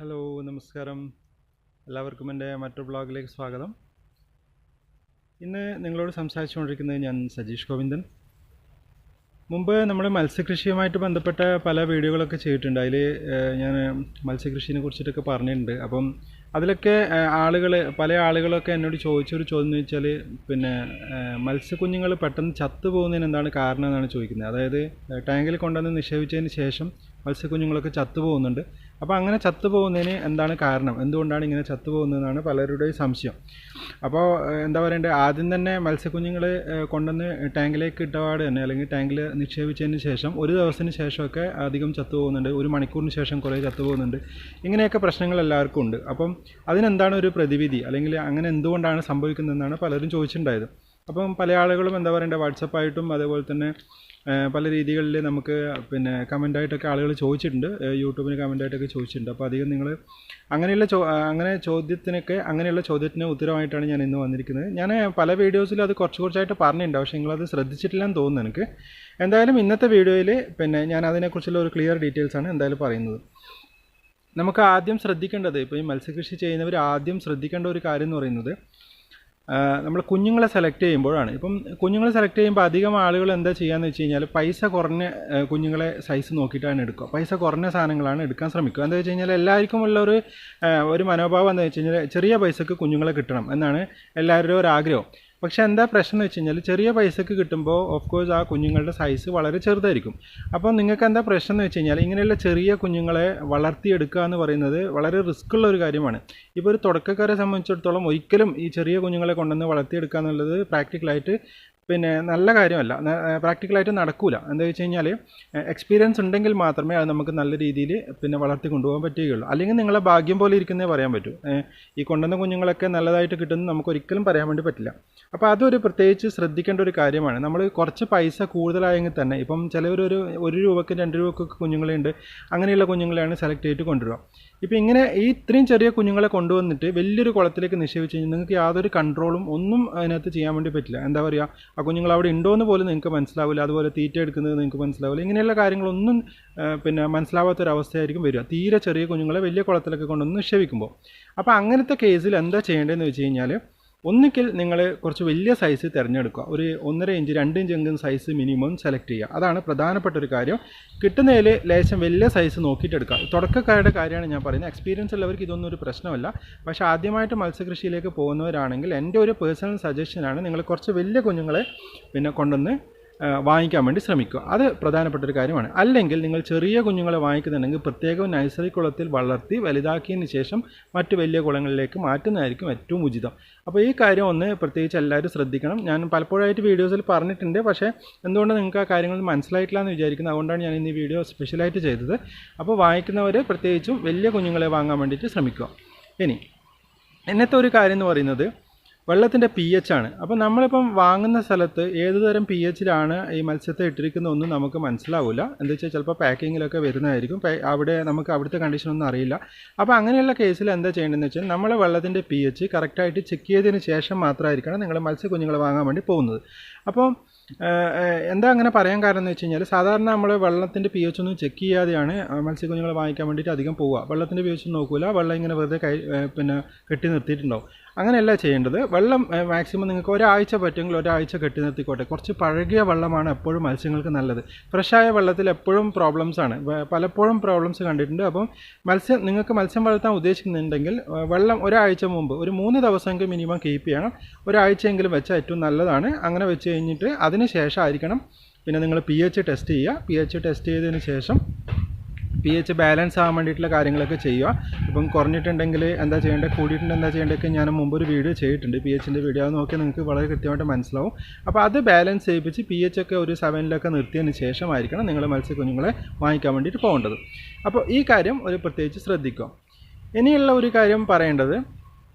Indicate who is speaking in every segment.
Speaker 1: Hello നമസ്കാരം. എല്ലാവർക്കും എൻ്റെ മറ്റൊരു ബ്ലോഗിലേക്ക് സ്വാഗതം. ഇന്ന് നിങ്ങളോട് സംസാരിച്ചുകൊണ്ടിരിക്കുന്നത് ഞാൻ സജീഷ് ഗോവിന്ദൻ. മുമ്പ് നമ്മൾ മത്സ്യകൃഷിയുമായിട്ട് ബന്ധപ്പെട്ട പല വീഡിയോകളൊക്കെ ചെയ്തിട്ടുണ്ട്. അതിൽ ഞാൻ മത്സ്യകൃഷിയെ കുറിച്ചിട്ടൊക്കെ പറഞ്ഞിട്ടുണ്ട്. അപ്പം അതിലൊക്കെ പല ആളുകളൊക്കെ എന്നോട് ചോദിച്ചൊരു ചോദ്യം എന്ന് വെച്ചാൽ മത്സ്യക്കുഞ്ഞുങ്ങൾ പെട്ടെന്ന് ചത്തു പോകുന്നതിന് എന്താണ് കാരണം എന്നാണ് ചോദിക്കുന്നത്. അതായത് ടാങ്കിൽ കൊണ്ടുവന്ന് നിക്ഷേപിച്ചതിന് ശേഷം മത്സ്യക്കുഞ്ഞുങ്ങളൊക്കെ ചത്തുപോകുന്നുണ്ട്. അപ്പോൾ അങ്ങനെ ചത്തുപോകുന്നതിന് എന്താണ് കാരണം, എന്തുകൊണ്ടാണ് ഇങ്ങനെ ചത്തുപോകുന്നതെന്നാണ് പലരുടെയും സംശയം. അപ്പോൾ എന്താ പറയണ്ടേ, ആദ്യം തന്നെ മത്സ്യക്കുഞ്ഞുങ്ങൾ കൊണ്ടുവന്ന് ടാങ്കിലേക്ക് ഇട്ടപാട് തന്നെ അല്ലെങ്കിൽ ടാങ്കിൽ നിക്ഷേപിച്ചതിന് ശേഷം ഒരു ദിവസത്തിന് ശേഷമൊക്കെ അധികം ചത്തുപോകുന്നുണ്ട്, ഒരു മണിക്കൂറിന് ശേഷം കുറേ ചത്തുപോകുന്നുണ്ട്. ഇങ്ങനെയൊക്കെ പ്രശ്നങ്ങൾ എല്ലാവർക്കും ഉണ്ട്. അപ്പം അതിനെന്താണ് ഒരു പ്രതിവിധി, അല്ലെങ്കിൽ അങ്ങനെ എന്തുകൊണ്ടാണ് സംഭവിക്കുന്നതെന്നാണ് പലരും ചോദിച്ചിട്ടുണ്ടായത്. അപ്പം പല ആളുകളും എന്താ പറയണ്ടേ, വാട്സപ്പായിട്ടും അതേപോലെ തന്നെ പല രീതികളിൽ നമുക്ക് കമൻ്റായിട്ടൊക്കെ ആളുകൾ ചോദിച്ചിട്ടുണ്ട്, യൂട്യൂബിന് കമൻ്റായിട്ടൊക്കെ ചോദിച്ചിട്ടുണ്ട്. അപ്പോൾ അധികം നിങ്ങൾ അങ്ങനെയുള്ള അങ്ങനെയുള്ള ചോദ്യത്തിന് ഉത്തരമായിട്ടാണ് ഞാൻ ഇന്ന് വന്നിരിക്കുന്നത്. ഞാൻ പല വീഡിയോസിലും അത് കുറച്ചായിട്ട് പറഞ്ഞിട്ടുണ്ട്, പക്ഷേ നിങ്ങളത് ശ്രദ്ധിച്ചിട്ടില്ലെന്ന് തോന്നുന്നു എനിക്ക്. എന്തായാലും ഇന്നത്തെ വീഡിയോയിൽ ഞാൻ അതിനെക്കുറിച്ചുള്ള ഒരു ക്ലിയർ ഡീറ്റെയിൽസാണ് എന്തായാലും പറയുന്നത്. നമുക്ക് ആദ്യം ശ്രദ്ധിക്കേണ്ടത്, ഇപ്പോൾ ഈ മത്സ്യകൃഷി ചെയ്യുന്നവർ ആദ്യം ശ്രദ്ധിക്കേണ്ട ഒരു കാര്യം എന്ന് പറയുന്നത്, നമ്മൾ കുഞ്ഞുങ്ങളെ സെലക്ട് ചെയ്യുമ്പോഴാണ്. ഇപ്പം കുഞ്ഞുങ്ങളെ സെലക്ട് ചെയ്യുമ്പോൾ അധികം ആളുകൾ എന്താ ചെയ്യാന്ന് വെച്ച് കഴിഞ്ഞാൽ പൈസ കുറഞ്ഞ കുഞ്ഞുങ്ങളെ സൈസ് നോക്കിയിട്ടാണ് എടുക്കുക. പൈസ കുറഞ്ഞ സാധനങ്ങളാണ് എടുക്കാൻ ശ്രമിക്കുക. എന്താ വെച്ച് കഴിഞ്ഞാൽ എല്ലാവർക്കും ഉള്ള ഒരു മനോഭാവം എന്താ വെച്ച് കഴിഞ്ഞാൽ ചെറിയ പൈസക്ക് കുഞ്ഞുങ്ങളെ കിട്ടണം എന്നാണ് എല്ലാവരുടെയും ഒരു ആഗ്രഹം. പക്ഷേ എന്താ പ്രശ്നം എന്ന് വെച്ച് കഴിഞ്ഞാൽ ചെറിയ പൈസക്ക് കിട്ടുമ്പോൾ ഓഫ് കോഴ്സ് ആ കുഞ്ഞുങ്ങളുടെ സൈസ് വളരെ ചെറുതായിരിക്കും. അപ്പോൾ നിങ്ങൾക്ക് എന്താ പ്രശ്നം എന്ന് വെച്ച് കഴിഞ്ഞാൽ ഇങ്ങനെയുള്ള ചെറിയ കുഞ്ഞുങ്ങളെ വളർത്തിയെടുക്കുക എന്ന് പറയുന്നത് വളരെ റിസ്ക് ഉള്ള ഒരു കാര്യമാണ്. ഇപ്പോൾ ഒരു തുടക്കക്കാരെ സംബന്ധിച്ചിടത്തോളം ഒരിക്കലും ഈ ചെറിയ കുഞ്ഞുങ്ങളെ കൊണ്ടുവന്ന് വളർത്തിയെടുക്കുക എന്നുള്ളത് പ്രാക്ടിക്കലായിട്ട് നല്ല കാര്യമല്ല, പ്രാക്ടിക്കലായിട്ട് നടക്കില്ല. എന്താ വെച്ച് കഴിഞ്ഞാൽ എക്സ്പീരിയൻസ് ഉണ്ടെങ്കിൽ മാത്രമേ അത് നമുക്ക് നല്ല രീതിയിൽ വളർത്തി കൊണ്ടുപോകാൻ പറ്റുകയുള്ളൂ. അല്ലെങ്കിൽ നിങ്ങളെ ഭാഗ്യം പോലെ ഇരിക്കുന്നേ പറയാൻ പറ്റൂ. ഈ കൊണ്ടുവന്ന കുഞ്ഞുങ്ങളൊക്കെ നല്ലതായിട്ട് കിട്ടുന്നത് നമുക്ക് ഒരിക്കലും പറയാൻ വേണ്ടി പറ്റില്ല. അപ്പോൾ അതൊരു പ്രത്യേകിച്ച് ശ്രദ്ധിക്കേണ്ട ഒരു കാര്യമാണ്. നമ്മൾ കുറച്ച് പൈസ കൂടുതലായെങ്കിൽ തന്നെ, ഇപ്പം ചിലവർ ഒരു രൂപയ്ക്ക് 2 രൂപയ്ക്കൊക്കെ കുഞ്ഞുങ്ങളുണ്ട്, അങ്ങനെയുള്ള കുഞ്ഞുങ്ങളെയാണ് സെലക്ട് ചെയ്തിട്ട് കൊണ്ടുവരിക. ഇപ്പോൾ ഇങ്ങനെ ഇത്രയും ചെറിയ കുഞ്ഞുങ്ങളെ കൊണ്ടുവന്നിട്ട് വലിയൊരു കുളത്തിലേക്ക് നിക്ഷേപിച്ച് കഴിഞ്ഞാൽ നിങ്ങൾക്ക് യാതൊരു കൺട്രോളും ഒന്നും അതിനകത്ത് ചെയ്യാൻ വേണ്ടി പറ്റില്ല. എന്താ പറയുക, ആ കുഞ്ഞുങ്ങൾ അവിടെ ഉണ്ടോയെന്ന് പോലും നിങ്ങൾക്ക് മനസ്സിലാവില്ല, അതുപോലെ തീറ്റ എടുക്കുന്നത് നിങ്ങൾക്ക് മനസ്സിലാവില്ല. ഇങ്ങനെയുള്ള കാര്യങ്ങളൊന്നും മനസ്സിലാവാത്തൊരവസ്ഥയായിരിക്കും വരിക തീരെ ചെറിയ കുഞ്ഞുങ്ങളെ വലിയ കുളത്തിലൊക്കെ കൊണ്ടുവന്ന് നിക്ഷേപിക്കുമ്പോൾ. അപ്പോൾ അങ്ങനത്തെ കേസിൽ എന്താ ചെയ്യേണ്ടതെന്ന് വെച്ച് കഴിഞ്ഞാൽ, ഒന്നുകിൽ നിങ്ങൾ കുറച്ച് വലിയ സൈസ് തിരഞ്ഞെടുക്കുക. ഒരു 1.5 ഇഞ്ച് 2 ഇഞ്ച് എങ്കിലും സൈസ് മിനിമം സെലക്ട് ചെയ്യുക. അതാണ് പ്രധാനപ്പെട്ട ഒരു കാര്യം. കിട്ടുന്നതിൽ ലേശം വലിയ സൈസ് നോക്കിയിട്ടെടുക്കുക. തുടക്കക്കാരുടെ കാര്യമാണ് ഞാൻ പറയുന്നത്. എക്സ്പീരിയൻസ് ഉള്ളവർക്ക് ഇതൊന്നും ഒരു പ്രശ്നമല്ല. പക്ഷേ ആദ്യമായിട്ട് മത്സ്യകൃഷിയിലേക്ക് പോകുന്നവരാണെങ്കിൽ എൻ്റെ ഒരു പേഴ്സണൽ സജഷനാണ് നിങ്ങൾ കുറച്ച് വലിയ കുഞ്ഞുങ്ങളെ കൊണ്ടുവന്ന് വാങ്ങിക്കാൻ വേണ്ടി ശ്രമിക്കുക. അത് പ്രധാനപ്പെട്ട ഒരു കാര്യമാണ്. അല്ലെങ്കിൽ നിങ്ങൾ ചെറിയ കുഞ്ഞുങ്ങളെ വാങ്ങിക്കുന്നുണ്ടെങ്കിൽ പ്രത്യേകം നഴ്സറി കുളത്തിൽ വളർത്തി വലുതാക്കിയതിന് ശേഷം മറ്റ് വലിയ കുളങ്ങളിലേക്ക് മാറ്റുന്നതായിരിക്കും ഏറ്റവും ഉചിതം. അപ്പോൾ ഈ കാര്യം ഒന്ന് പ്രത്യേകിച്ച് എല്ലാവരും ശ്രദ്ധിക്കണം. ഞാൻ പലപ്പോഴായിട്ട് വീഡിയോസിൽ പറഞ്ഞിട്ടുണ്ട്, പക്ഷേ എന്തുകൊണ്ട് നിങ്ങൾക്ക് ആ കാര്യങ്ങൾ മനസ്സിലായിട്ടില്ല എന്ന് വിചാരിക്കുന്നത്. അതുകൊണ്ടാണ് ഞാൻ ഇന്ന് ഈ വീഡിയോ സ്പെഷ്യലായിട്ട് ചെയ്തത്. അപ്പോൾ വാങ്ങിക്കുന്നവർ പ്രത്യേകിച്ചും വലിയ കുഞ്ഞുങ്ങളെ വാങ്ങാൻ വേണ്ടിയിട്ട് ശ്രമിക്കുക. ഇന്നത്തെ ഒരു കാര്യം എന്ന് പറയുന്നത് വെള്ളത്തിൻ്റെ pH ആണ്. അപ്പോൾ നമ്മളിപ്പം വാങ്ങുന്ന സ്ഥലത്ത് ഏതുതരം pHയിലാണ് ഈ മത്സ്യത്തെ ഇട്ടിരിക്കുന്നതൊന്നും നമുക്ക് മനസ്സിലാവില്ല. എന്താ വെച്ചാൽ ചിലപ്പോൾ പാക്കിങ്ങിലൊക്കെ വരുന്നതായിരിക്കും, നമുക്ക് അവിടുത്തെ കണ്ടീഷനൊന്നും അറിയില്ല. അപ്പോൾ അങ്ങനെയുള്ള കേസിൽ എന്താ ചെയ്യേണ്ടതെന്ന് വെച്ചാൽ നമ്മൾ വെള്ളത്തിൻ്റെ pH കറക്റ്റായിട്ട് ചെക്ക് ചെയ്തതിന് ശേഷം മാത്രമായിരിക്കണം നിങ്ങൾ മത്സ്യക്കുഞ്ഞുങ്ങളെ വാങ്ങാൻ വേണ്ടി പോകുന്നത്. അപ്പോൾ എന്താ അങ്ങനെ പറയാൻ കാരണം എന്ന് വെച്ച് കഴിഞ്ഞാൽ, സാധാരണ നമ്മൾ വെള്ളത്തിൻ്റെ pH ഒന്നും ചെക്ക് ചെയ്യാതെയാണ് മത്സ്യക്കുഞ്ഞുങ്ങളെ വാങ്ങിക്കാൻ വേണ്ടിയിട്ട് അധികം പോവുക. വെള്ളത്തിൻ്റെ pH നോക്കില്ല, വെള്ളം ഇങ്ങനെ വെറുതെ കെട്ടി നിർത്തിയിട്ടുണ്ടാവും. അങ്ങനെയല്ല ചെയ്യേണ്ടത്. വെള്ളം മാക്സിമം നിങ്ങൾക്ക് ഒരാഴ്ച പറ്റുമെങ്കിൽ ഒരാഴ്ച കെട്ടി നിർത്തിക്കോട്ടെ. കുറച്ച് പഴകിയ വെള്ളമാണ് എപ്പോഴും മത്സ്യങ്ങൾക്ക് നല്ലത്. ഫ്രഷായ വെള്ളത്തിൽ എപ്പോഴും പ്രോബ്ലംസാണ്, പലപ്പോഴും പ്രോബ്ലംസ് കണ്ടിട്ടുണ്ട്. അപ്പം നിങ്ങൾക്ക് മത്സ്യം വളർത്താൻ ഉദ്ദേശിക്കുന്നുണ്ടെങ്കിൽ വെള്ളം ഒരാഴ്ച മുമ്പ് ഒരു 3 ദിവസമെങ്കിലും മിനിമം കീപ്പ് ചെയ്യണം. ഒരാഴ്ചയെങ്കിലും വെച്ചാൽ ഏറ്റവും നല്ലതാണ്. അങ്ങനെ വെച്ച് കഴിഞ്ഞിട്ട് അതിന് ശേഷമായിരിക്കണം നിങ്ങൾ pH ടെസ്റ്റ് ചെയ്യുക. pH ടെസ്റ്റ് ചെയ്തതിന് ശേഷം pH ബാലൻസ് ആകാൻ വേണ്ടിയിട്ടുള്ള കാര്യങ്ങളൊക്കെ ചെയ്യുക. ഇപ്പം കുറഞ്ഞിട്ടുണ്ടെങ്കിൽ എന്താ ചെയ്യേണ്ടത്, കൂടിയിട്ടുണ്ടെങ്കിൽ എന്താ ചെയ്യേണ്ടതൊക്കെ ഞാൻ മുമ്പൊരു വീഡിയോ ചെയ്തിട്ടുണ്ട്, pHൻ്റെ വീഡിയോ. അത് നോക്കിയാൽ നിങ്ങൾക്ക് വളരെ കൃത്യമായിട്ട് മനസ്സിലാവും. അപ്പോൾ അത് ബാലൻസ് ചെയ്യിപ്പിച്ച് pH ഒക്കെ ഒരു 7 നിർത്തിയതിന് ശേഷമായിരിക്കണം നിങ്ങൾ മത്സ്യക്കുഞ്ഞുങ്ങളെ വാങ്ങിക്കാൻ വേണ്ടിയിട്ട് പോകേണ്ടത്. അപ്പോൾ ഈ കാര്യം ഒരു പ്രത്യേകിച്ച് ശ്രദ്ധിക്കുക. ഇനിയുള്ള ഒരു കാര്യം പറയേണ്ടത്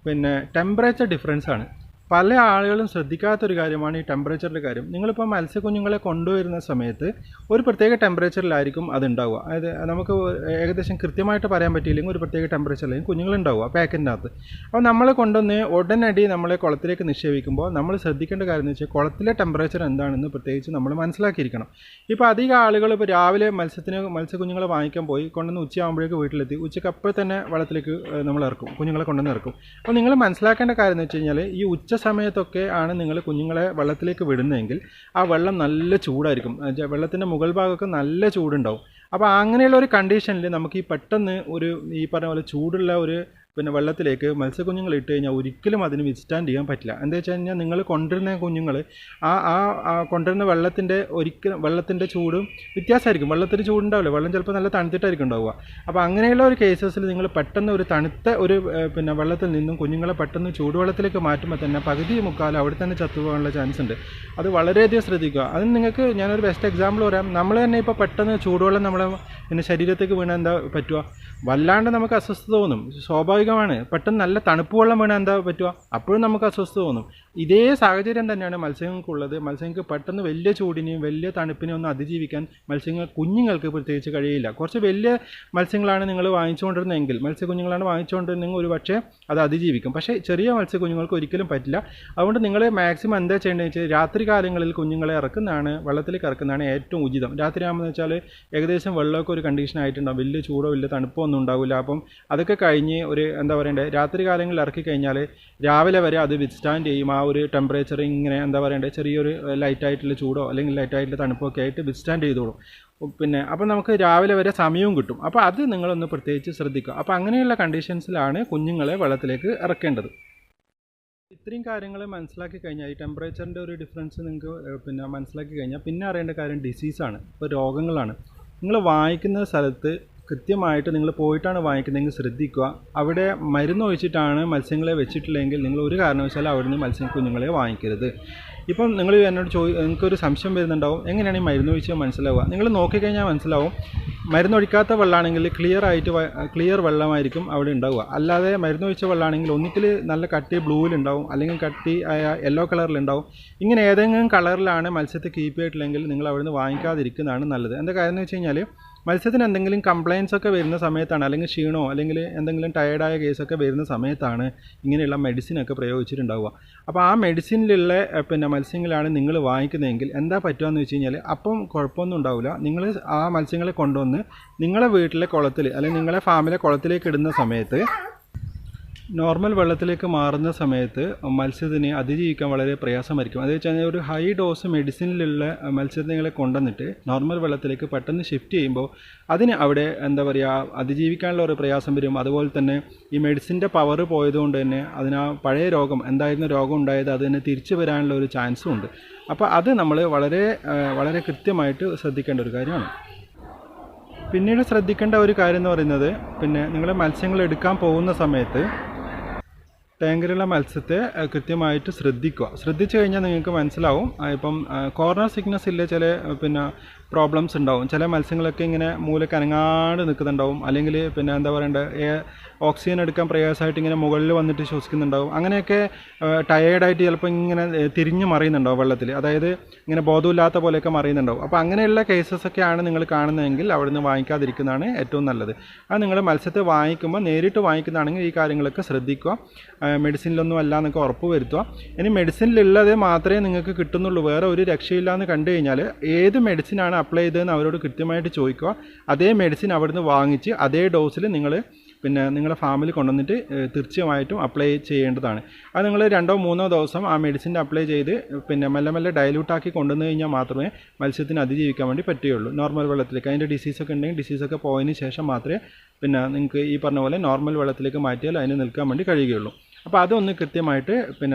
Speaker 1: ടെമ്പറേച്ചർ ഡിഫറൻസ് ആണ്. പല ആളുകളും ശ്രദ്ധിക്കാത്തൊരു കാര്യമാണ് ഈ ടെമ്പറേച്ചറിൻ്റെ കാര്യം. നിങ്ങളിപ്പോൾ മത്സ്യക്കുഞ്ഞുങ്ങളെ കൊണ്ടുവരുന്ന സമയത്ത് ഒരു പ്രത്യേക ടെമ്പറേച്ചറിലായിരിക്കും അതുണ്ടാവുക. അതായത് നമുക്ക് ഏകദേശം കൃത്യമായിട്ട് പറയാൻ പറ്റിയില്ലെങ്കിൽ ഒരു പ്രത്യേക ടെമ്പറേച്ചറിലായിരിക്കും കുഞ്ഞുങ്ങളുണ്ടാവുക പാക്കറ്റിനകത്ത്. അപ്പോൾ നമ്മൾ കൊണ്ടുവന്ന് ഉടനടി നമ്മളെ കുളത്തിലേക്ക് നിക്ഷേപിക്കുമ്പോൾ നമ്മൾ ശ്രദ്ധിക്കേണ്ട കാര്യം എന്ന് വെച്ചാൽ കുളത്തിലെ ടെമ്പറേച്ചർ എന്താണെന്ന് പ്രത്യേകിച്ച് നമ്മൾ മനസ്സിലാക്കിയിരിക്കണം. ഇപ്പോൾ അധികം ആളുകൾ ഇപ്പോൾ രാവിലെ മത്സ്യക്കുഞ്ഞുങ്ങളെ വാങ്ങിക്കാൻ പോയി കൊണ്ടുവന്ന് ഉച്ചയാകുമ്പോഴേക്ക് വീട്ടിലെത്തി ഉച്ചയ്ക്ക് അപ്പോൾ തന്നെ വെള്ളത്തിലേക്ക് നമ്മൾ ഇറക്കും, കുഞ്ഞുങ്ങളെ കൊണ്ടുവന്ന് ഇറക്കും. അപ്പോൾ നിങ്ങൾ മനസ്സിലാക്കേണ്ട കാര്യം എന്ന് വെച്ച് കഴിഞ്ഞാൽ ഈ ഉച്ച സമയത്തൊക്കെ ആണ് നിങ്ങൾ കുഞ്ഞുങ്ങളെ വെള്ളത്തിലേക്ക് വിടുന്നതെങ്കിൽ ആ വെള്ളം നല്ല ചൂടായിരിക്കും, വെള്ളത്തിൻ്റെ മുകൾ ഭാഗമൊക്കെ നല്ല ചൂടുണ്ടാവും. അപ്പോൾ അങ്ങനെയുള്ള ഒരു കണ്ടീഷനിൽ നമുക്ക് ഈ പെട്ടെന്ന് ഈ പറഞ്ഞ പോലെ ചൂടുള്ള വെള്ളത്തിലേക്ക് മത്സ്യക്കുഞ്ഞുങ്ങൾ ഇട്ട് കഴിഞ്ഞാൽ ഒരിക്കലും അതിന് വിത്ത്സ്റ്റാൻഡ് ചെയ്യാൻ പറ്റില്ല. എന്താ വെച്ച് കഴിഞ്ഞാൽ നിങ്ങൾ കൊണ്ടുവരുന്ന കുഞ്ഞുങ്ങൾ കൊണ്ടുവരുന്ന വെള്ളത്തിൻ്റെ ചൂടും വ്യത്യാസമായിരിക്കും. വെള്ളത്തിന് ചൂടുണ്ടാവില്ല, വെള്ളം ചിലപ്പോൾ നല്ല തണുത്തിട്ടായിരിക്കും ഉണ്ടാവുക. അപ്പോൾ അങ്ങനെയുള്ള ഒരു കേസസിൽ നിങ്ങൾ പെട്ടെന്ന് ഒരു തണുത്ത വെള്ളത്തിൽ നിന്നും കുഞ്ഞുങ്ങളെ പെട്ടെന്ന് ചൂടുവെള്ളത്തിലേക്ക് മാറ്റുമ്പോൾ തന്നെ പകുതി മുക്കാലും അവിടെ തന്നെ ചത്തുപോകാനുള്ള ചാൻസ് ഉണ്ട്. അത് വളരെയധികം ശ്രദ്ധിക്കുക. അതിന് നിങ്ങൾക്ക് ഞാനൊരു ബെസ്റ്റ് എക്സാമ്പിൾ പറയാം. നമ്മൾ തന്നെ ഇപ്പോൾ പെട്ടെന്ന് ചൂടുവെള്ളം നമ്മളെ ശരീരത്തേക്ക് വീണാൽ എന്താ പറ്റുക? വല്ലാണ്ട് നമുക്ക് അസ്വസ്ഥത തോന്നും, സ്വാഭാവികമാണ്. പെട്ടെന്ന് നല്ല തണുപ്പ് വെള്ളം വീണാൽ എന്താ പറ്റുക? അപ്പോഴും നമുക്ക് അസ്വസ്ഥത തോന്നും. ഇതേ സാഹചര്യം തന്നെയാണ് മത്സ്യങ്ങൾക്കുള്ളത്. മത്സ്യങ്ങൾക്ക് പെട്ടെന്ന് വലിയ ചൂടിനെയും വലിയ തണുപ്പിനെയും ഒന്നും അതിജീവിക്കാൻ കുഞ്ഞുങ്ങൾക്ക് പ്രത്യേകിച്ച് കഴിയില്ല. കുറച്ച് വലിയ മത്സ്യങ്ങളാണ് നിങ്ങൾ വാങ്ങിച്ചുകൊണ്ടിരുന്നതെങ്കിൽ, മത്സ്യക്കുഞ്ഞുങ്ങളാണ് വാങ്ങിച്ചുകൊണ്ടിരുന്നെങ്കിൽ ഒരു പക്ഷേ അത് അതിജീവിക്കും. പക്ഷേ ചെറിയ മത്സ്യക്കുഞ്ഞുങ്ങൾക്ക് ഒരിക്കലും പറ്റില്ല. അതുകൊണ്ട് നിങ്ങൾ മാക്സിമം എന്താ ചെയ്യേണ്ടതെന്ന് വെച്ചാൽ രാത്രി കാലങ്ങളിൽ കുഞ്ഞുങ്ങളെ വെള്ളത്തിലേക്ക് ഇറക്കുന്നതാണ് ഏറ്റവും ഉചിതം. രാത്രി ആകുമ്പോൾ വെച്ചാൽ ഏകദേശം വെള്ളമൊക്കെ ഒരു കണ്ടീഷൻ ആയിട്ടുണ്ടാകും, വലിയ ചൂടോ വലിയ തണുപ്പോ ഒന്നും ഉണ്ടാവില്ല. അപ്പം അതൊക്കെ കഴിഞ്ഞ് രാത്രി കാലങ്ങളിൽ ഇറക്കി കഴിഞ്ഞാൽ രാവിലെ വരെ അത് വിത്ത്സ്റ്റാൻഡ് ചെയ്യും. ആ ഒരു ടെമ്പറേച്ചർ ഇങ്ങനെ ചെറിയൊരു ലൈറ്റായിട്ടുള്ള ചൂടോ അല്ലെങ്കിൽ ലൈറ്റായിട്ടുള്ള തണുപ്പൊക്കെ ആയിട്ട് വിത്ത്സ്റ്റാൻഡ് ചെയ്തോളും. അപ്പോൾ നമുക്ക് രാവിലെ വരെ സമയവും കിട്ടും. അപ്പോൾ അത് നിങ്ങളൊന്ന് പ്രത്യേകിച്ച് ശ്രദ്ധിക്കുക. അപ്പോൾ അങ്ങനെയുള്ള കണ്ടീഷൻസിലാണ് കുഞ്ഞുങ്ങളെ വെള്ളത്തിലേക്ക് ഇറക്കേണ്ടത്. ഇത്രയും കാര്യങ്ങൾ മനസ്സിലാക്കി കഴിഞ്ഞാൽ, ഈ ടെമ്പറേച്ചറിൻ്റെ ഒരു ഡിഫറൻസ് നിങ്ങൾക്ക് മനസ്സിലാക്കി കഴിഞ്ഞാൽ പിന്നെ അറിയേണ്ട കാര്യം ഡിസീസാണ്, ഇപ്പോൾ രോഗങ്ങളാണ്. നിങ്ങൾ വാങ്ങിക്കുന്ന സ്ഥലത്ത് കൃത്യമായിട്ട് നിങ്ങൾ പോയിട്ടാണ് വാങ്ങിക്കുന്നതെങ്കിൽ ശ്രദ്ധിക്കുക. അവിടെ മരുന്ന് ഒഴിച്ചിട്ടാണ് മത്സ്യങ്ങളെ വെച്ചിട്ടില്ലെങ്കിൽ നിങ്ങൾ ഒരു കാരണവശാലും അവിടെ നിന്ന് കുഞ്ഞുങ്ങളെ വാങ്ങിക്കരുത്. ഇപ്പം നിങ്ങൾ എന്നോട് നിങ്ങൾക്കൊരു സംശയം വരുന്നുണ്ടാവും, എങ്ങനെയാണ് ഈ മരുന്ന് ഒഴിച്ച് മനസ്സിലാവുക? നിങ്ങൾ നോക്കിക്കഴിഞ്ഞാൽ മനസ്സിലാവും. മരുന്നൊഴിക്കാത്ത വെള്ളമാണെങ്കിൽ ക്ലിയർ വെള്ളമായിരിക്കും അവിടെ ഉണ്ടാവുക. അല്ലാതെ മരുന്നൊഴിച്ച വെള്ളമാണെങ്കിൽ ഒന്നിക്കിൽ നല്ല കട്ടി ബ്ലൂവിലുണ്ടാവും, അല്ലെങ്കിൽ കട്ടി യെല്ലോ കളറിലുണ്ടാവും. ഇങ്ങനെ ഏതെങ്കിലും കളറിലാണ് മത്സ്യത്തെ കീപ്പ് ചെയ്തിട്ടില്ലെങ്കിൽ നിങ്ങൾ അവിടെ നിന്ന് വാങ്ങിക്കാതിരിക്കുന്നതാണ് നല്ലത്. എന്താ കാര്യം എന്ന് വെച്ച് കഴിഞ്ഞാൽ മത്സ്യത്തിന് എന്തെങ്കിലും കംപ്ലയിൻസ് ഒക്കെ വരുന്ന സമയത്താണ്, അല്ലെങ്കിൽ ക്ഷീണമോ അല്ലെങ്കിൽ എന്തെങ്കിലും ടയേർഡായ കേസൊക്കെ വരുന്ന സമയത്താണ് ഇങ്ങനെയുള്ള മെഡിസിനൊക്കെ പ്രയോഗിച്ചിട്ടുണ്ടാവുക. അപ്പോൾ ആ മെഡിസിനിലുള്ള മത്സ്യങ്ങളാണ് നിങ്ങൾ വാങ്ങിക്കുന്നതെങ്കിൽ എന്താ പറ്റുകയെന്ന് വെച്ച് കഴിഞ്ഞാൽ അപ്പം കുഴപ്പമൊന്നും ഉണ്ടാവില്ല. നിങ്ങൾ ആ മത്സ്യങ്ങളെ കൊണ്ടുവന്ന് നിങ്ങളെ വീട്ടിലെ കുളത്തിൽ അല്ലെങ്കിൽ നിങ്ങളെ ഫാമിലെ കുളത്തിലേക്ക് ഇടുന്ന സമയത്ത്, നോർമൽ വെള്ളത്തിലേക്ക് മാറുന്ന സമയത്ത് മത്സ്യത്തിന് അതിജീവിക്കാൻ വളരെ പ്രയാസമായിരിക്കും. അത് വെച്ചാൽ ഒരു ഹൈ ഡോസ് മെഡിസിനിലുള്ള മത്സ്യങ്ങളെ കൊണ്ടുവന്നിട്ട് നോർമൽ വെള്ളത്തിലേക്ക് പെട്ടെന്ന് ഷിഫ്റ്റ് ചെയ്യുമ്പോൾ അതിന് അവിടെ അതിജീവിക്കാനുള്ള ഒരു പ്രയാസം വരും. അതുപോലെ തന്നെ ഈ മെഡിസിൻ്റെ പവർ പോയതുകൊണ്ട് തന്നെ അതിന് പഴയ രോഗം എന്തായിരുന്നു രോഗം ഉണ്ടായത് അത് തന്നെ തിരിച്ചു വരാനുള്ള ഒരു ചാൻസും ഉണ്ട്. അപ്പോൾ അത് നമ്മൾ വളരെ കൃത്യമായിട്ട് ശ്രദ്ധിക്കേണ്ട ഒരു കാര്യമാണ്. പിന്നീട് ശ്രദ്ധിക്കേണ്ട ഒരു കാര്യം എന്ന് പറയുന്നത്, നിങ്ങൾ മത്സ്യങ്ങൾ എടുക്കാൻ പോകുന്ന സമയത്ത് ടാങ്കിലുള്ള മത്സ്യത്തെ കൃത്യമായിട്ട് ശ്രദ്ധിച്ചു കഴിഞ്ഞാൽ നിങ്ങൾക്ക് മനസ്സിലാവും. ഇപ്പം കോർണർ സിക്നസ് ഇല്ല, ചില പ്രോബ്ലംസ് ഉണ്ടാവും. ചില മത്സ്യങ്ങളൊക്കെ ഇങ്ങനെ മൂലക്ക് അനങ്ങാണ്ട് നിൽക്കുന്നുണ്ടാവും, അല്ലെങ്കിൽ ഓക്സിജൻ എടുക്കാൻ പ്രയാസമായിട്ട് ഇങ്ങനെ മുകളിൽ വന്നിട്ട് ശ്വസിക്കുന്നുണ്ടാവും. അങ്ങനെയൊക്കെ ടയേർഡായിട്ട് ചിലപ്പോൾ ഇങ്ങനെ തിരിഞ്ഞ് മറിയുന്നുണ്ടാവും വെള്ളത്തിൽ, അതായത് ഇങ്ങനെ ബോധമില്ലാത്ത പോലെയൊക്കെ മറിയുന്നുണ്ടാവും. അപ്പോൾ അങ്ങനെയുള്ള കേസസൊക്കെയാണ് നിങ്ങൾ കാണുന്നതെങ്കിൽ അവിടെ നിന്ന് വാങ്ങിക്കാതിരിക്കുന്നതാണ് ഏറ്റവും നല്ലത്. അത് നിങ്ങൾ മത്സ്യത്തെ വാങ്ങിക്കുമ്പോൾ നേരിട്ട് വാങ്ങിക്കുന്നതാണെങ്കിൽ ഈ കാര്യങ്ങളൊക്കെ ശ്രദ്ധിക്കുക. മെഡിസിനിലൊന്നും അല്ല എന്നൊക്കെ ഉറപ്പ് വരുത്തുക. ഇനി മെഡിസിനിലുള്ളത് മാത്രമേ നിങ്ങൾക്ക് കിട്ടുന്നുള്ളൂ, വേറെ ഒരു രക്ഷയില്ല എന്ന് കണ്ടു കഴിഞ്ഞാൽ ഏത് മെഡിസിനാണ് അപ്ലൈ ചെയ്തതെന്ന് അവരോട് കൃത്യമായിട്ട് ചോദിക്കുക. അതേ മെഡിസിൻ അവിടുന്ന് വാങ്ങിച്ച് അതേ ഡോസിൽ നിങ്ങളുടെ ഫാമിൽ കൊണ്ടുവന്നിട്ട് തീർച്ചയായിട്ടും അപ്ലൈ ചെയ്യേണ്ടതാണ്. അത് നിങ്ങൾ 2-3 ദിവസം ആ മെഡിസിൻ അപ്ലൈ ചെയ്ത് മെല്ലെ ഡൈല്യൂട്ടാക്കി കൊണ്ടുവന്നു കഴിഞ്ഞാൽ മാത്രമേ മത്സ്യത്തിന് അതിജീവിക്കാൻ വേണ്ടി പറ്റുകയുള്ളൂ. നോർമൽ വെള്ളത്തിലേക്ക് അതിൻ്റെ ഡിസീസൊക്കെ ഉണ്ടെങ്കിൽ ഡിസീസൊക്കെ പോയതിന് ശേഷം മാത്രമേ നിങ്ങൾക്ക് ഈ പറഞ്ഞ പോലെ നോർമൽ വെള്ളത്തിലേക്ക് മാറ്റിയാൽ അതിന് നിൽക്കാൻ വേണ്ടി കഴിയുകയുള്ളൂ. അപ്പോൾ അതൊന്ന് കൃത്യമായിട്ട്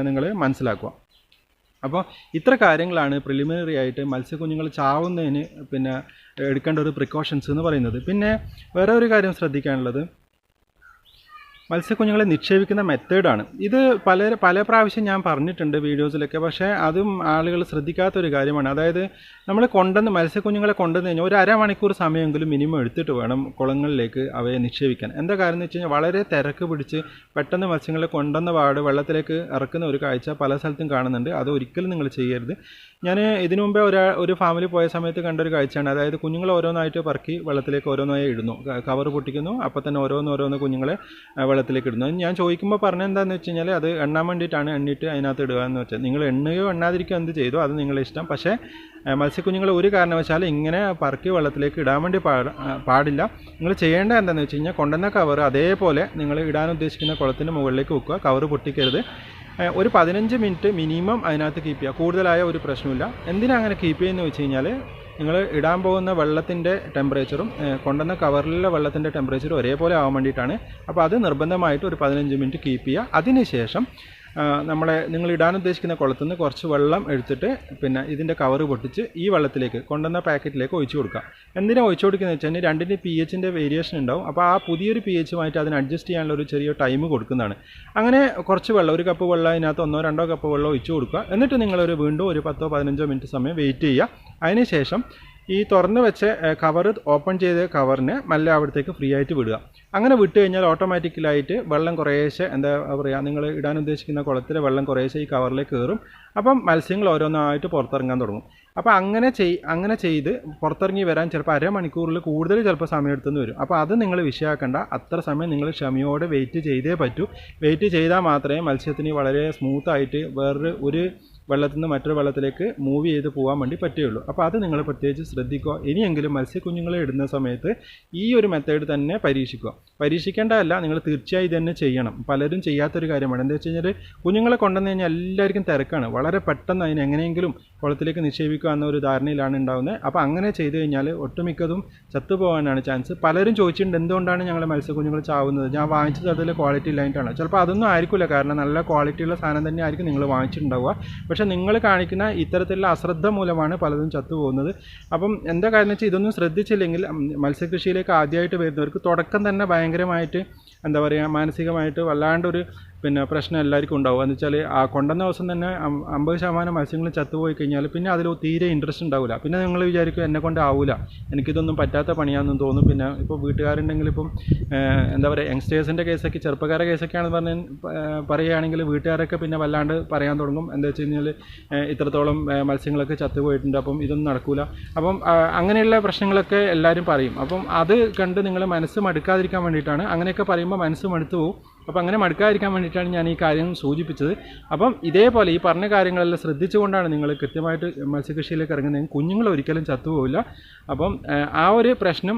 Speaker 1: നിങ്ങൾ മനസ്സിലാക്കുക. അപ്പോൾ ഇത്ര കാര്യങ്ങളാണ് പ്രിലിമിനറി ആയിട്ട് മത്സ്യക്കുഞ്ഞുങ്ങൾ ചാവുന്നതിന് എടുക്കേണ്ട ഒരു പ്രിക്കോഷൻസ് എന്ന് പറയുന്നത്. പിന്നെ വേറെ ഒരു കാര്യം ശ്രദ്ധിക്കാനുള്ളത്, മത്സ്യക്കുഞ്ഞുങ്ങളെ നിക്ഷേപിക്കുന്ന മെത്തേഡാണ്. ഇത് പല പ്രാവശ്യം ഞാൻ പറഞ്ഞിട്ടുണ്ട് വീഡിയോസിലൊക്കെ. പക്ഷേ അതും ആളുകൾ ശ്രദ്ധിക്കാത്തൊരു കാര്യമാണ്. അതായത് നമ്മൾ മത്സ്യക്കുഞ്ഞുങ്ങളെ കൊണ്ടുവന്ന് കഴിഞ്ഞാൽ ഒരു അരമണിക്കൂർ സമയമെങ്കിലും മിനിമം എടുത്തിട്ട് വേണം കുളങ്ങളിലേക്ക് അവയെ നിക്ഷേപിക്കാൻ. എന്താ കാര്യം എന്ന് വെച്ച് കഴിഞ്ഞാൽ വളരെ തിരക്ക് പിടിച്ച് പെട്ടെന്ന് മത്സ്യങ്ങളെ കൊണ്ടുവന്ന പാട് വെള്ളത്തിലേക്ക് ഇറക്കുന്ന ഒരു കാഴ്ച പല സ്ഥലത്തും കാണുന്നുണ്ട്. അത് ഒരിക്കലും നിങ്ങൾ ചെയ്യരുത്. ഞാൻ ഇതിനു മുമ്പേ ഒരു ഫാമിലി പോയ സമയത്ത് കണ്ടൊരു കാഴ്ചയാണ്. അതായത് കുഞ്ഞുങ്ങൾ ഓരോന്നായിട്ട് പറക്കി വെള്ളത്തിലേക്ക് ഓരോന്നായി ഇടുന്നു, കവർ പൊട്ടിക്കുന്നു, അപ്പോൾ തന്നെ ഓരോന്ന് കുഞ്ഞുങ്ങളെ വെള്ളത്തിലേക്ക് ഇടുന്നു. ഞാൻ ചോദിക്കുമ്പോൾ പറഞ്ഞത് എന്താണെന്ന് വെച്ച് കഴിഞ്ഞാൽ അത് എണ്ണാൻ വേണ്ടിയിട്ടാണ്, എണ്ണിയിട്ട് അതിനകത്ത് ഇടുക എന്ന് വെച്ചാൽ. നിങ്ങൾ എണ്ണുകയോ എണ്ണാതിരിക്കുകയോ എന്ത് ചെയ്തോ അത് നിങ്ങളുടെ ഇഷ്ടം. പക്ഷേ മത്സ്യക്കുഞ്ഞുങ്ങൾ ഒരു കാരണവശാലും ഇങ്ങനെ പറക്കി വെള്ളത്തിലേക്ക് ഇടാൻ വേണ്ടി പാടില്ല. നിങ്ങൾ ചെയ്യേണ്ടത് എന്താണെന്ന് വെച്ച് കഴിഞ്ഞാൽ കൊണ്ടുവന്ന കവർ അതേപോലെ നിങ്ങൾ ഇടാൻ ഉദ്ദേശിക്കുന്ന കുളത്തിൻ്റെ മുകളിലേക്ക് വെക്കുക. കവർ പൊട്ടിക്കരുത്. ഒരു 15 മിനിറ്റ് മിനിമം അതിനകത്ത് കീപ്പ് ചെയ്യുക. കൂടുതലായ ഒരു പ്രശ്നമില്ല. എന്തിനാണ് അങ്ങനെ കീപ്പ് ചെയ്യുന്നത് വെച്ച് കഴിഞ്ഞാൽ നിങ്ങൾ ഇടാൻ പോകുന്ന വെള്ളത്തിൻ്റെ ടെമ്പറേച്ചറും കൊണ്ടുവന്ന കവറിലുള്ള വെള്ളത്തിൻ്റെ ടെമ്പറേച്ചറും ഒരേപോലെ ആവാൻ വേണ്ടിയിട്ടാണ്. അപ്പോൾ അത് നിർബന്ധമായിട്ട് ഒരു 15 മിനിറ്റ് കീപ്പ് ചെയ്യുക. അതിനുശേഷം നിങ്ങൾ ഇടാൻ ഉദ്ദേശിക്കുന്ന കുളത്തിൽ നിന്ന് കുറച്ച് വെള്ളം എടുത്തിട്ട് പിന്നെ ഇതിൻ്റെ കവർ പൊട്ടിച്ച് ഈ വെള്ളത്തിലേക്ക് കൊണ്ടുവന്ന പാക്കറ്റിലേക്ക് ഒഴിച്ചു കൊടുക്കുക. എന്തിനാണ് ഒഴിച്ചു കൊടുക്കുന്നത് വെച്ചാൽ രണ്ടിൻ്റെ pHൻ്റെ വേരിയേഷൻ ഉണ്ടാവും. അപ്പോൾ ആ പുതിയൊരു pHുമായിട്ട് അതിന് അഡ്ജസ്റ്റ് ചെയ്യാനുള്ള ഒരു ചെറിയ ടൈം കൊടുക്കുന്നതാണ്. അങ്ങനെ കുറച്ച് വെള്ളം, ഒരു കപ്പ് വെള്ളം അതിനകത്ത് 1-2 കപ്പ് വെള്ളം ഒഴിച്ചു കൊടുക്കുക. എന്നിട്ട് വീണ്ടും ഒരു 10-15 മിനിറ്റ് സമയം വെയിറ്റ് ചെയ്യുക. അതിനുശേഷം ഈ തുറന്ന് വെച്ച കവർ ഓപ്പൺ ചെയ്ത കവറിനെ മെല്ലെ അവിടത്തേക്ക് ഫ്രീ ആയിട്ട് വിടുക. അങ്ങനെ വിട്ട് കഴിഞ്ഞാൽ ഓട്ടോമാറ്റിക്കലായിട്ട് വെള്ളം കുറേശ്ശെ എന്താ പറയുക, നിങ്ങൾ ഇടാൻ ഉദ്ദേശിക്കുന്ന കുളത്തിലെ വെള്ളം കുറേശ്ശെ ഈ കവറിലേക്ക് കയറും. അപ്പം മത്സ്യങ്ങൾ ഓരോന്നായിട്ട് പുറത്തിറങ്ങാൻ തുടങ്ങും. അപ്പോൾ അങ്ങനെ ചെയ്ത് പുറത്തിറങ്ങി വരാൻ ചിലപ്പോൾ അരമണിക്കൂറിൽ കൂടുതൽ ചിലപ്പോൾ സമയം എടുത്തെന്ന് വരും. അപ്പോൾ അത് നിങ്ങൾ വിഷയമാക്കേണ്ട. അത്ര സമയം നിങ്ങൾ ക്ഷമയോടെ വെയിറ്റ് ചെയ്തേ പറ്റൂ. വെയിറ്റ് ചെയ്താൽ മാത്രമേ മത്സ്യത്തിന് വളരെ സ്മൂത്തായിട്ട് ഒരു വെള്ളത്തിൽ നിന്ന് മറ്റൊരു വെള്ളത്തിലേക്ക് മൂവ് ചെയ്ത് പോകാൻ വേണ്ടി പറ്റുകയുള്ളൂ. അപ്പോൾ അത് നിങ്ങൾ പ്രത്യേകിച്ച് ശ്രദ്ധിക്കുക. ഇനിയെങ്കിലും മത്സ്യക്കുഞ്ഞുങ്ങളെ ഇടുന്ന സമയത്ത് ഈ ഒരു മെത്തേഡ് തന്നെ പരീക്ഷിക്കുക. പരീക്ഷിക്കേണ്ടതല്ല, നിങ്ങൾ തീർച്ചയായും ഇത് തന്നെ ചെയ്യണം. പലരും ചെയ്യാത്തൊരു കാര്യമാണ്. എന്താ വെച്ച് കഴിഞ്ഞാൽ കുഞ്ഞുങ്ങളെ കൊണ്ടുവന്ന് കഴിഞ്ഞാൽ എല്ലാവർക്കും തിരക്കാണ്. വളരെ പെട്ടെന്ന് അതിന് എങ്ങനെയെങ്കിലും കുളത്തിലേക്ക് നിക്ഷേപിക്കുക എന്നൊരു ധാരണയിലാണ് ഉണ്ടാകുന്നത്. അപ്പോൾ അങ്ങനെ ചെയ്ത് കഴിഞ്ഞാൽ ഒട്ടുമിക്കതും ചത്തുപോകാനാണ് ചാൻസ്. പലരും ചോദിച്ചിട്ടുണ്ട് എന്തുകൊണ്ടാണ് ഞങ്ങൾ മത്സ്യക്കുഞ്ഞുങ്ങൾ ചാവുന്നത്. ഞാൻ വാങ്ങിച്ചത് അതിൽ ക്വാളിറ്റി ഇല്ലായിട്ടാണ്. ചിലപ്പോൾ അതൊന്നും ആയിരിക്കില്ല. കാരണം നല്ല ക്വാളിറ്റിയുള്ള സാധനം തന്നെ ആയിരിക്കും നിങ്ങൾ വാങ്ങിച്ചിട്ടുണ്ടാവുക. പക്ഷേ നിങ്ങൾ കാണിക്കുന്ന ഇത്തരത്തിലുള്ള അശ്രദ്ധ മൂലമാണ് പലതും ചത്തുപോകുന്നത്. അപ്പം എന്താ കാര്യം വെച്ചാൽ ഇതൊന്നും ശ്രദ്ധിച്ചില്ലെങ്കിൽ മത്സ്യകൃഷിയിലേക്ക് ആദ്യമായിട്ട് വരുന്നവർക്ക് തുടക്കം തന്നെ ഭയങ്കരമായിട്ട് എന്താ പറയുക, മാനസികമായിട്ട് വല്ലാണ്ടൊരു പ്രശ്നം എല്ലാവർക്കും ഉണ്ടാവും. എന്ന് വെച്ചാൽ ആ കൊണ്ടുവന്ന ദിവസം തന്നെ 50% മത്സ്യങ്ങൾ ചത്തുപോയി കഴിഞ്ഞാൽ പിന്നെ അതിൽ തീരെ ഇൻട്രസ്റ്റ് ഉണ്ടാവില്ല. പിന്നെ നിങ്ങൾ വിചാരിക്കും എന്നെ കൊണ്ട് ആവില്ല, എനിക്കിതൊന്നും പറ്റാത്ത പണിയാണെന്ന് തോന്നും. പിന്നെ ഇപ്പോൾ വീട്ടുകാരുണ്ടെങ്കിൽ ഇപ്പം എന്താ പറയുക, യങ്സ്റ്റേഴ്സിൻ്റെ കേസൊക്കെ ചെറുപ്പക്കാരുടെ കേസൊക്കെയാണെന്ന് പറയുകയാണെങ്കിൽ വീട്ടുകാരൊക്കെ പിന്നെ വല്ലാണ്ട് പറയാൻ തുടങ്ങും. എന്താ വെച്ച് കഴിഞ്ഞാൽ ഇത്രത്തോളം മത്സ്യങ്ങളൊക്കെ ചത്തുപോയിട്ടുണ്ട്, അപ്പം ഇതൊന്നും നടക്കില്ല. അപ്പം അങ്ങനെയുള്ള പ്രശ്നങ്ങളൊക്കെ എല്ലാവരും പറയും. അപ്പം അത് കണ്ട് നിങ്ങൾ മനസ്സ് മടുക്കാതിരിക്കാൻ വേണ്ടിയിട്ടാണ്. അങ്ങനെയൊക്കെ പറയുമ്പോൾ മനസ്സ് മടുത്തു പോകും. അപ്പോൾ അങ്ങനെ മടുക്കാതിരിക്കാൻ വേണ്ടിയിട്ടാണ് ഞാൻ ഈ കാര്യം സൂചിപ്പിച്ചത്. അപ്പം ഇതേപോലെ ഈ പറഞ്ഞ കാര്യങ്ങളെല്ലാം ശ്രദ്ധിച്ചുകൊണ്ടാണ് നിങ്ങൾ കൃത്യമായിട്ട് മത്സ്യകൃഷിയിലേക്ക് ഇറങ്ങുന്നത്. കുഞ്ഞുങ്ങൾ ഒരിക്കലും ചത്തുപോകില്ല. അപ്പം ആ ഒരു പ്രശ്നം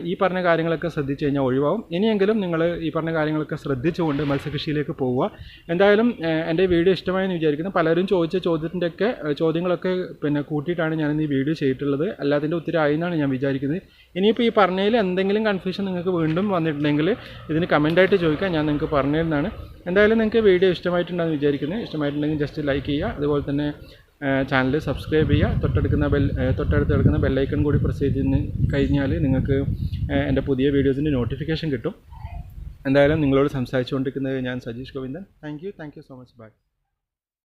Speaker 1: ഈ പറഞ്ഞ കാര്യങ്ങളൊക്കെ ശ്രദ്ധിച്ചു കഴിഞ്ഞാൽ ഒഴിവാകും. ഇനിയെങ്കിലും നിങ്ങൾ ഈ പറഞ്ഞ കാര്യങ്ങളൊക്കെ ശ്രദ്ധിച്ചുകൊണ്ട് മത്സ്യകൃഷിയിലേക്ക് പോവുക. എന്തായാലും എൻ്റെ വീഡിയോ ഇഷ്ടമായെന്ന് വിചാരിക്കുന്നു. പലരും ചോദിച്ച ചോദ്യങ്ങളൊക്കെ കൂട്ടിയിട്ടാണ് ഞാനിന്ന് ഈ വീഡിയോ ചെയ്തിട്ടുള്ളത്. എല്ലാത്തിൻ്റെ ഉത്തരമായി എന്നാണ് ഞാൻ വിചാരിക്കുന്നത്. ഇനിയിപ്പോൾ ഈ പറഞ്ഞതിൽ എന്തെങ്കിലും കൺഫ്യൂഷൻ നിങ്ങൾക്ക് വീണ്ടും വന്നിട്ടുണ്ടെങ്കിൽ ഇതിന് കമൻറ്റായിട്ട് ചോദിക്കാം, ഞാൻ നിങ്ങൾക്ക് പറഞ്ഞു തരുന്നതാണ്. എന്തായാലും നിങ്ങൾക്ക് വീഡിയോ ഇഷ്ടമായിട്ടുണ്ടെന്ന് വിചാരിക്കുന്നത്. ഇഷ്ടമായിട്ടുണ്ടെങ്കിൽ ജസ്റ്റ് ലൈക്ക് ചെയ്യുക. അതുപോലെ തന്നെ ചാനൽ സബ്സ്ക്രൈബ് ചെയ്യുക. തൊട്ടടുത്ത് കിടക്കുന്ന ബെല്ലൈക്കൺ കൂടി പ്രസ് ചെയ്ത് കഴിഞ്ഞാൽ നിങ്ങൾക്ക് എൻ്റെ പുതിയ വീഡിയോസിൻ്റെ നോട്ടിഫിക്കേഷൻ കിട്ടും. എന്തായാലും നിങ്ങളോട് സംസാരിച്ചുകൊണ്ടിരിക്കുന്നത് ഞാൻ Sajeesh Govindan. Thank you so much. By.